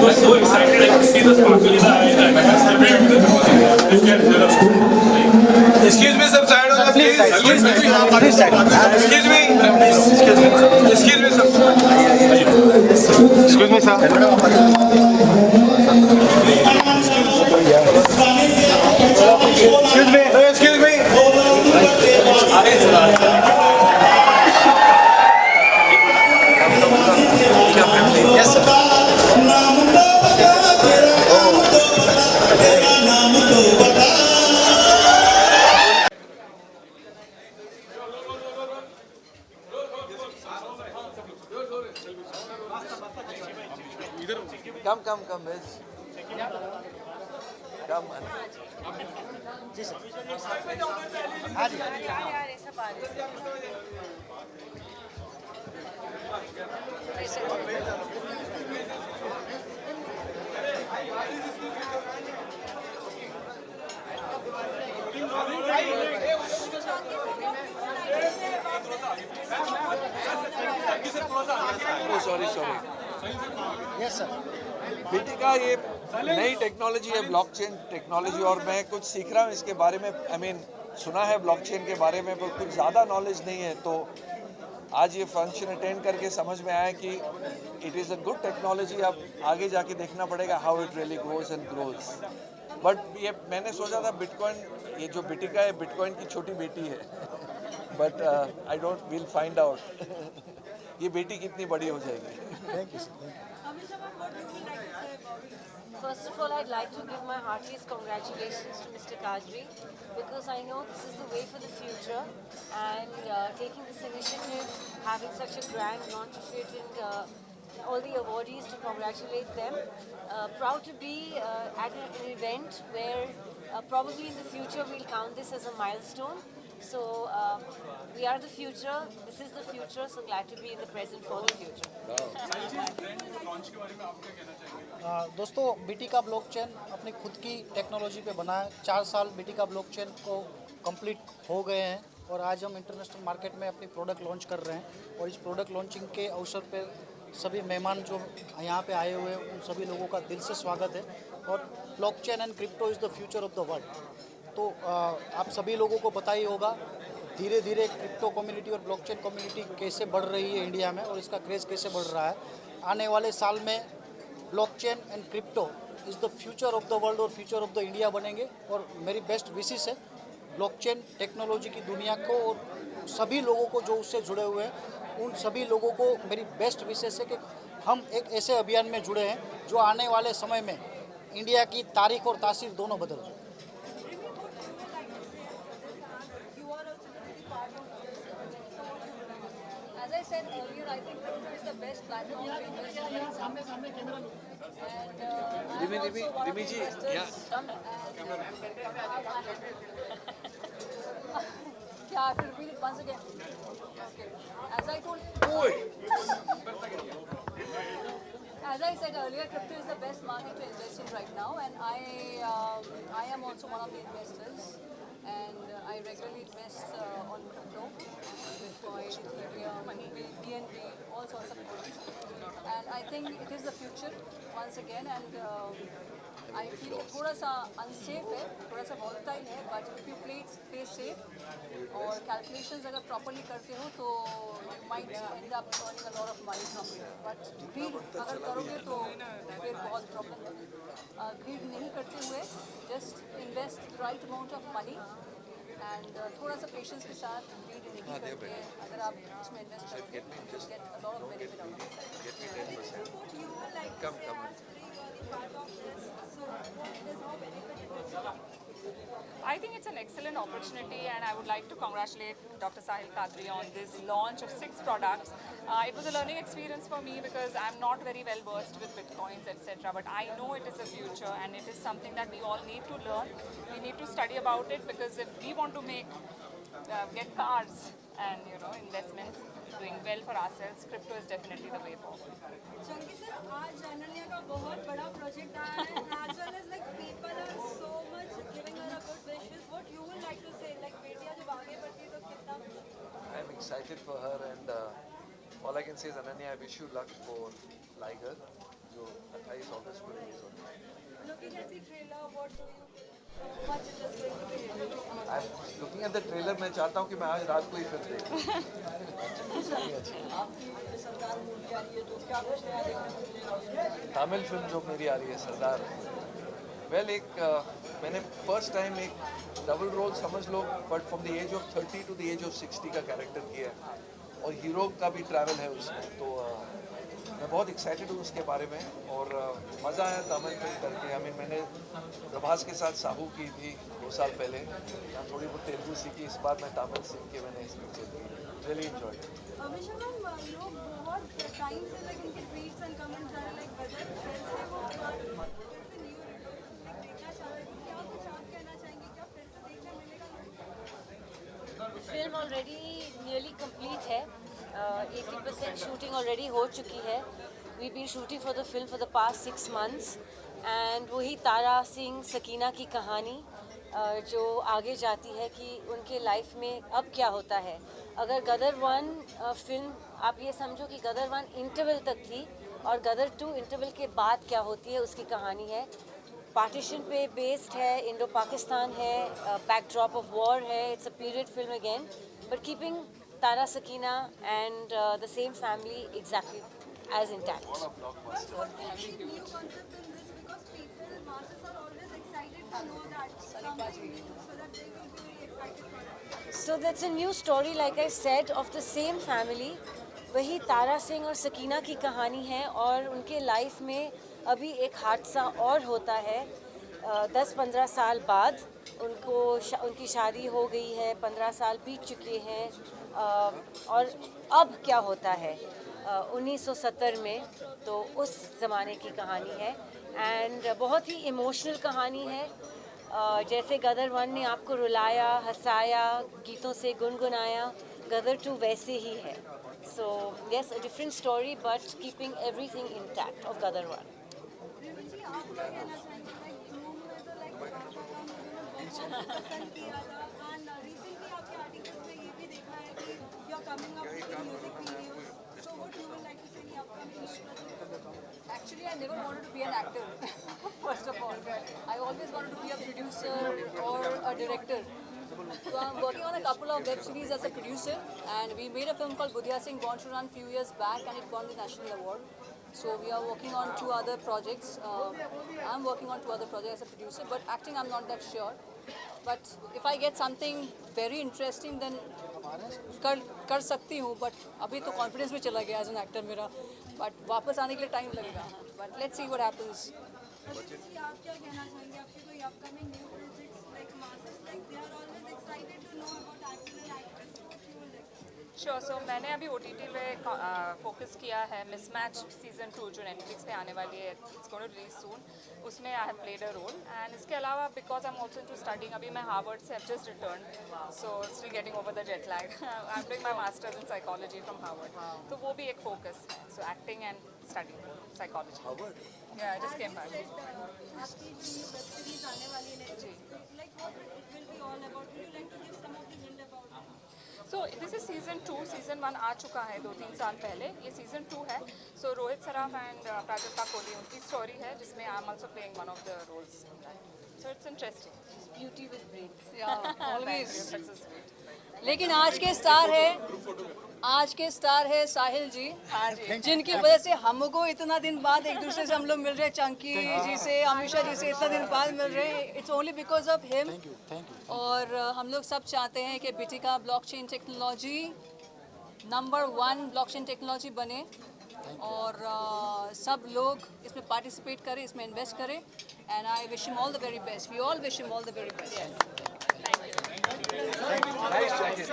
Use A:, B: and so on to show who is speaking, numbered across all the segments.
A: was so excited. I could see the sparkle in the eyes.
B: Excuse me, sir. Side on the please. Excuse me. Excuse me. Excuse me, sir. Excuse me, sir. Excuse me. Excuse me. Yes, sir.
C: Come, Miss. Come, man.
D: Ji sir
E: हाँ जी सब आ रहे
C: sorry
D: yes sir
C: बेटी का ये नई technology है, blockchain technology, और मैं कुछ सीख रहा हूँ इसके बारे में। सुना है ब्लॉकचेन के बारे में, पर कुछ ज़्यादा नॉलेज नहीं है। तो आज ये फंक्शन अटेंड करके समझ में आया कि it is a good technology. अब आगे जाके देखना पड़ेगा how it really grows and grows. But ये मैंने सोचा था बिटकॉइन, ये जो बिटिका है बिटकॉइन की छोटी बेटी है। But I don't will find out ये बेटी कितनी बड़ी हो जाएगी।
D: Thank you sir
E: First of all, I'd like to give my heartiest congratulations to Mr. Kajri because I know this is the way for the future, and taking this initiative, having such a grand launch of it, and all the awardees to congratulate them. Proud to be at an event where probably in the future we'll count this as a milestone. So we are the future, this is the future, so glad to be in the present for the future.
D: दोस्तों बीटीका blockchain अपनी खुद की technology पे बना है। 4 साल बीटीका blockchain को complete हो गए हैं और आज हम इंटरनेशनल मार्केट में अपनी प्रोडक्ट लॉन्च कर रहे हैं। और इस प्रोडक्ट लॉन्चिंग के अवसर पे सभी मेहमान जो यहाँ पे आए हुए हैं उन सभी लोगों का दिल से स्वागत है। और blockchain and crypto is the future of the world. तो आप सभी लोगों को पता ही होगा धीरे धीरे क्रिप्टो कम्युनिटी और ब्लॉकचेन कम्युनिटी कैसे बढ़ रही है इंडिया में, और इसका क्रेज़ कैसे बढ़ रहा है। आने वाले साल में blockchain and crypto is the future of the world और फ्यूचर ऑफ द इंडिया बनेंगे। और मेरी बेस्ट विशेष है ब्लॉकचेन टेक्नोलॉजी की दुनिया को और सभी लोगों को जो उससे जुड़े हुए हैं उन सभी लोगों को मेरी बेस्ट विशेष है कि हम एक ऐसे अभियान में जुड़े हैं जो आने वाले समय में इंडिया की तारीख और तासीर दोनों बदल दें।
E: As I said earlier, I think crypto is the best platform to invest in. And
C: Dimi ji, yeah.
E: Yeah, I have to repeat it once again. Okay. As I told, as I said earlier, crypto is the best market to invest in right now, and I am also one of the investors, and I regularly invest on crypto, Bitcoin, Ethereum, BNB, all sorts of coins. And I think it is the future once again, and I feel थोड़ा सा unsafe है, थोड़ा सा volatile है, but if you play safe और calculations अगर properly करते हो तो you might end up earning a lot of money from it. But greed अगर करोगे तो फिर बहुत problem है। Greed नहीं करते हुए just invest the right amount of money and थोड़ा सा patience के साथ greed नहीं करके अगर आप इसमें invest करोगे you get a lot of benefit out of it.
C: Come.
F: I think it's an excellent opportunity, and I would like to congratulate Dr. Sahil Kadri on this launch of 6 products. It was a learning experience for me because I'm not very well versed with bitcoins, etc. But I know it is the future, and it is something that we all need to learn. We need to study about it because if we want to get cars and investments, doing well for ourselves, crypto is definitely the way forward.
E: Chunky sir, आज अनन्या का बहुत बड़ा project आया है, as well as like people are so much giving her a good wishes. What you would like to say, like बेटियां जब आगे बढ़ती तो कितना
C: I'm excited for her and all I can say is Ananya, I wish you luck for Liger, जो 28 अगस्त को release होता है.
E: looking at the trailer, what do you how much it is going to be hit?
C: I'm looking at the trailer, मैं चाहता हूँ कि मैं आज रात को ही फिल्म देखूँ. तमिल फिल्म जो मेरी आ रही है सरदार, वेल मैंने फर्स्ट टाइम एक डबल रोल समझ लो, but from the age of 30 to the age of 60 का कैरेक्टर किया है और हीरो का भी ट्रैवल है उसमें, तो मैं बहुत एक्साइटेड हूँ उसके बारे में और मज़ा आया तमिल फिल्म करके. आई मीन मैंने प्रभास के साथ साहू की थी 2 साल पहले, यहाँ थोड़ी बहुत तेलुगु सीखी, इस बार मैं तमिल सीख के मैंने इस पिक्चर की. Really enjoyed.
E: अभिषेक मैम, लोग बहुत टाइम से like इनके ट्वीट्स एंड कमेंट्स आ रहे हैं like बजट फिर से वो फिर से न्यू देखना चाह रहे हैं. क्या कुछ आप कहना चाहेंगे, क्या फिर से देखने मिलेगा?
G: फिल्म ऑलरेडी नियरली कंप्लीट है. 80% शूटिंग ऑलरेडी हो चुकी है. We been shooting for the film for the past 6 months and वही तारा सिंह सकीना की कहानी जो आगे जाती है कि उनके लाइफ में अब क्या होता है. अगर गदर 1 फिल्म आप ये समझो कि गदर 1 इंटरवल तक थी और गदर 2 इंटरवल के बाद क्या होती है उसकी कहानी है. पार्टीशन पे बेस्ड है, इंडो पाकिस्तान है, बैकड्रॉप ऑफ वॉर है. It's a period film again but keeping Tara Sakina and the same family exactly as intact.
E: Actually, new concept in this because people, masses are always excited to know that something new, so that they will be very excited for it.
G: So that's a new story, like I said, of the same family. वही तारा सिंह और सकीना की कहानी है और उनके life में अभी एक हादसा और होता है. 10-15 साल बाद उनकी शादी हो गई है, 15 साल बीत चुके हैं और अब क्या होता है 1970 में, तो उस ज़माने की कहानी है एंड बहुत ही इमोशनल कहानी है. जैसे गदर 1 ने आपको रुलाया, हंसाया, गीतों से गुनगुनाया, गदर 2 वैसे ही है. So yes, a different story but keeping everything intact of Gadar 1.
E: रिवि जी, आप क्या कहना चाहेंगे? Like धूम में तो like पापा का मूवी में बहुत पसंद किया था and recently आपके आर्टिकल्स में ये भी देखा है कि you are coming up with music videos. So what you would like to say in the upcoming projects?
H: Actually, I never wanted to be an actor, first of all. I always wanted to be a producer or a director. So I'm working on a couple of web series as a producer, and we made a film called Budhya Singh Born to Run few years back, and it won the national award. So we are working on 2 other projects. I'm working on 2 other projects as a producer, but acting I'm not that sure. But if I get something very interesting, then कर सकती हूँ. But अभी तो confidence में चला गया as an actor मेरा. But वापस आने के लिए time लगेगा. But let's see what happens.
E: रिवि जी, आप क्या कहना चाहेंगे? आपके कोई upcoming new projects like masses like they are always excited to know about actors and actresses. So what you would like to say?
F: Sure. So मैंने अभी OTT पे फोकस किया है मिसमैच सीजन 2 जो नेटफ्लिक्स पे आने वाली है. It's going to release soon. उसमें I have played a role and इसके अलावा because I am also into studying, अभी मैं हार्वर्ड से have just return, so still getting over the jet lag. I am doing my masters in psychology from Harvard, तो वो भी एक focus है. So acting and studying psychology. Yeah I just came back.
E: आपकी जो new web series आने वाली है नेटफ्लिक्स पे, like what it will be all about? Would you like to give some of the hint about it?
F: So this is season 2. Season 1 आ चुका है 2-3 साल पहले. ये सीजन 2 है. सो रोहित सराफ एंड प्राजक्ता कोहली उनकी स्टोरी है जिसमें I am also playing one of the roles. So it's interesting.
G: Beauty with brains.
H: Yeah, always.
F: That's so sweet.
H: लेकिन आज के स्टार है साहिल जी, जिनकी वजह से हमको इतना दिन बाद एक दूसरे से हम लोग मिल रहे हैं. चंकी जी से, अमीषा जी से इतना दिन बाद मिल रहे हैं. It's only because of him. और हम लोग सब चाहते हैं कि बिटिका blockchain technology number 1 blockchain technology बने और सब लोग इसमें पार्टिसिपेट करें, इसमें इन्वेस्ट करें. And I wish him all the very best. We all wish him all the very best.
C: Nice jacket.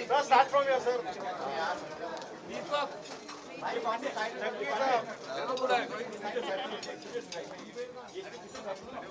B: Sir, start from here, sir.
C: Deepak.
B: Wait.